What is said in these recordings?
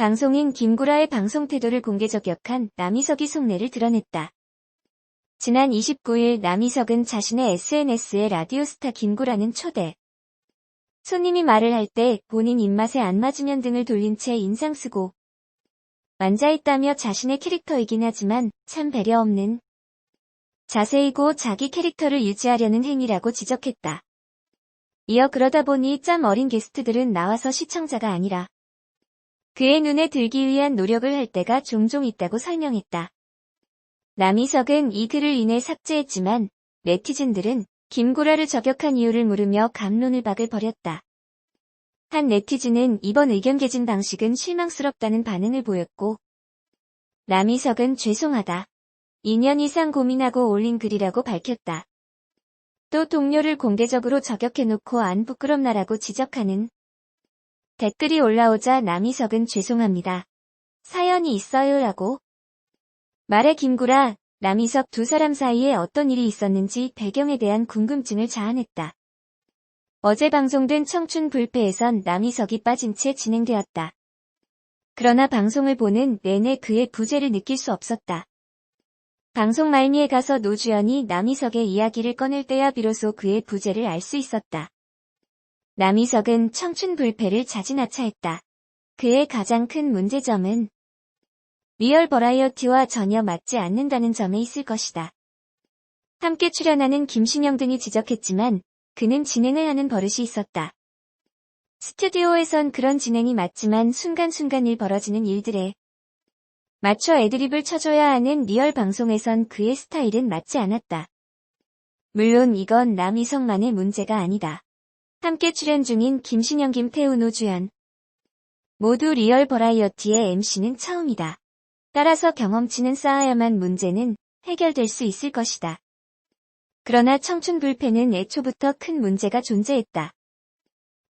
방송인 김구라의 방송 태도를 공개 저격한 남희석이 속내를 드러냈다. 지난 29일 남희석은 자신의 SNS에 라디오스타 김구라는 초대 손님이 말을 할 때 본인 입맛에 안 맞으면 등을 돌린 채 인상 쓰고 앉아있다며 자신의 캐릭터이긴 하지만 참 배려 없는 자세이고 자기 캐릭터를 유지하려는 행위라고 지적했다. 이어 그러다 보니 짬 어린 게스트들은 나와서 시청자가 아니라 그의 눈에 들기 위한 노력을 할 때가 종종 있다고 설명했다. 남희석은 이 글을 인해 삭제했지만 네티즌들은 김구라를 저격한 이유를 물으며 갑론을 박을 벌였다. 한 네티즌은 이번 의견 개진 방식은 실망스럽다는 반응을 보였고 남희석은 죄송하다. 2년 이상 고민하고 올린 글이라고 밝혔다. 또 동료를 공개적으로 저격해놓고 안 부끄럽나라고 지적하는 댓글이 올라오자 남희석은 죄송합니다. 사연이 있어요 라고 말해 김구라, 남희석 두 사람 사이에 어떤 일이 있었는지 배경에 대한 궁금증을 자아냈다. 어제 방송된 청춘 불패에선 남희석이 빠진 채 진행되었다. 그러나 방송을 보는 내내 그의 부재를 느낄 수 없었다. 방송 말미에 가서 노주현이 남희석의 이야기를 꺼낼 때야 비로소 그의 부재를 알 수 있었다. 남희석은 청춘 불패를 자진하차했다. 그의 가장 큰 문제점은 리얼 버라이어티와 전혀 맞지 않는다는 점에 있을 것이다. 함께 출연하는 김신영 등이 지적했지만 그는 진행을 하는 버릇이 있었다. 스튜디오에선 그런 진행이 맞지만 순간순간 벌어지는 일들에 맞춰 애드립을 쳐줘야 하는 리얼 방송에선 그의 스타일은 맞지 않았다. 물론 이건 남희석만의 문제가 아니다. 함께 출연 중인 김신영, 김태우, 노주현 모두 리얼 버라이어티의 MC는 처음이다. 따라서 경험치는 쌓아야만 문제는 해결될 수 있을 것이다. 그러나 청춘 불패는 애초부터 큰 문제가 존재했다.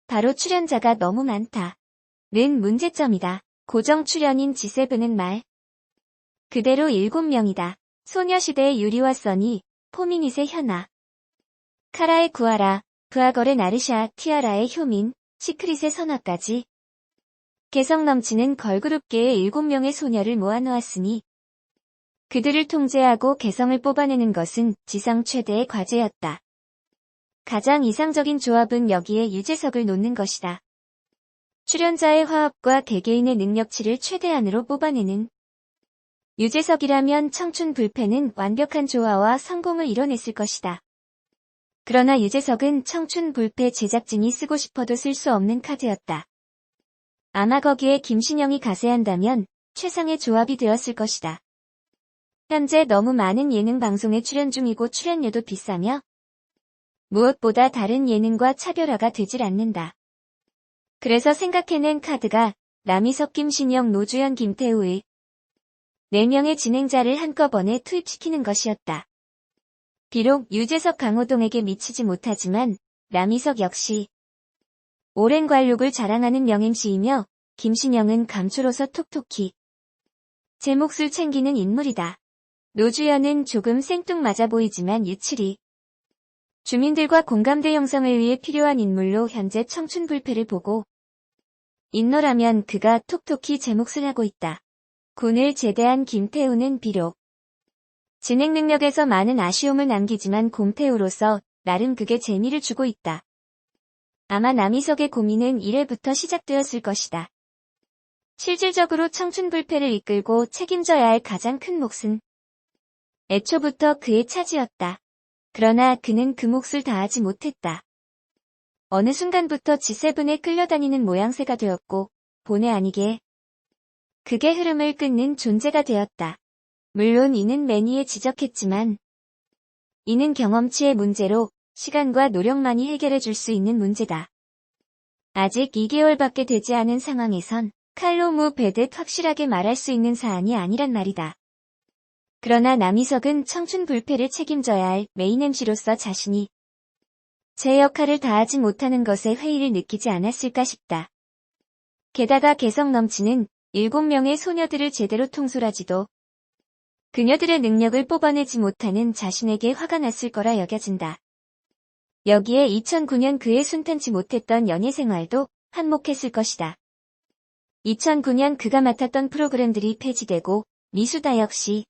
바로 출연자가 너무 많다. 는 문제점이다. 고정 출연인 G7은 말 그대로 7명이다. 소녀시대의 유리와 써니, 포미닛의 현아, 카라의 구하라, 브아걸의 나르샤, 티아라의 효민, 시크릿의 선화까지 개성 넘치는 걸그룹계의 7명의 소녀를 모아놓았으니 그들을 통제하고 개성을 뽑아내는 것은 지상 최대의 과제였다. 가장 이상적인 조합은 여기에 유재석을 놓는 것이다. 출연자의 화합과 개개인의 능력치를 최대한으로 뽑아내는 유재석이라면 청춘 불패는 완벽한 조화와 성공을 이뤄냈을 것이다. 그러나 유재석은 청춘 불패 제작진이 쓰고 싶어도 쓸 수 없는 카드였다. 아마 거기에 김신영이 가세한다면 최상의 조합이 되었을 것이다. 현재 너무 많은 예능 방송에 출연 중이고 출연료도 비싸며 무엇보다 다른 예능과 차별화가 되질 않는다. 그래서 생각해낸 카드가 남희석, 김신영, 노주현, 김태우의 4명의 진행자를 한꺼번에 투입시키는 것이었다. 비록 유재석, 강호동에게 미치지 못하지만 남희석 역시 오랜 관록을 자랑하는 명MC이며 김신영은 감초로서 톡톡히 제 몫을 챙기는 인물이다. 노주현은 조금 생뚱맞아 보이지만 유칠이 주민들과 공감대 형성을 위해 필요한 인물로 현재 청춘 불패를 보고 있노라면 그가 톡톡히 제 몫을 하고 있다. 군을 제대한 김태우는 비록 진행 능력에서 많은 아쉬움을 남기지만 공태우로서 나름 극의 재미를 주고 있다. 아마 남희석의 고민은 1회부터 시작되었을 것이다. 실질적으로 청춘 불패를 이끌고 책임져야 할 가장 큰 몫은 애초부터 그의 차지였다. 그러나 그는 그 몫을 다하지 못했다. 어느 순간부터 G7에 끌려다니는 모양새가 되었고 본의 아니게 극의 흐름을 끊는 존재가 되었다. 물론 이는 매니에 지적했지만 이는 경험치의 문제로 시간과 노력만이 해결해 줄 수 있는 문제다. 아직 2개월밖에 되지 않은 상황에선 칼로 무 베듯 확실하게 말할 수 있는 사안이 아니란 말이다. 그러나 남희석은 청춘 불패를 책임져야 할 메인 MC로서 자신이 제 역할을 다하지 못하는 것에 회의를 느끼지 않았을까 싶다. 게다가 개성 넘치는 7명의 소녀들을 제대로 통솔하지도 그녀들의 능력을 뽑아내지 못하는 자신에게 화가 났을 거라 여겨진다. 여기에 2009년 그의 순탄치 못했던 연예 생활도 한몫했을 것이다. 2009년 그가 맡았던 프로그램들이 폐지되고 미수다 역시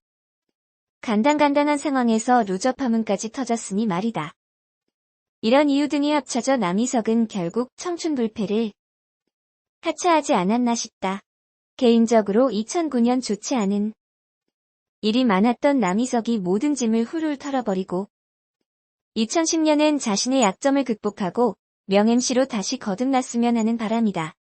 간당간당한 상황에서 루저 파문까지 터졌으니 말이다. 이런 이유 등이 합쳐져 남희석은 결국 청춘 불패를 하차하지 않았나 싶다. 개인적으로 2009년 좋지 않은 일이 많았던 남희석이 모든 짐을 훌훌 털어버리고 2010년엔 자신의 약점을 극복하고 명 MC로 다시 거듭났으면 하는 바람이다.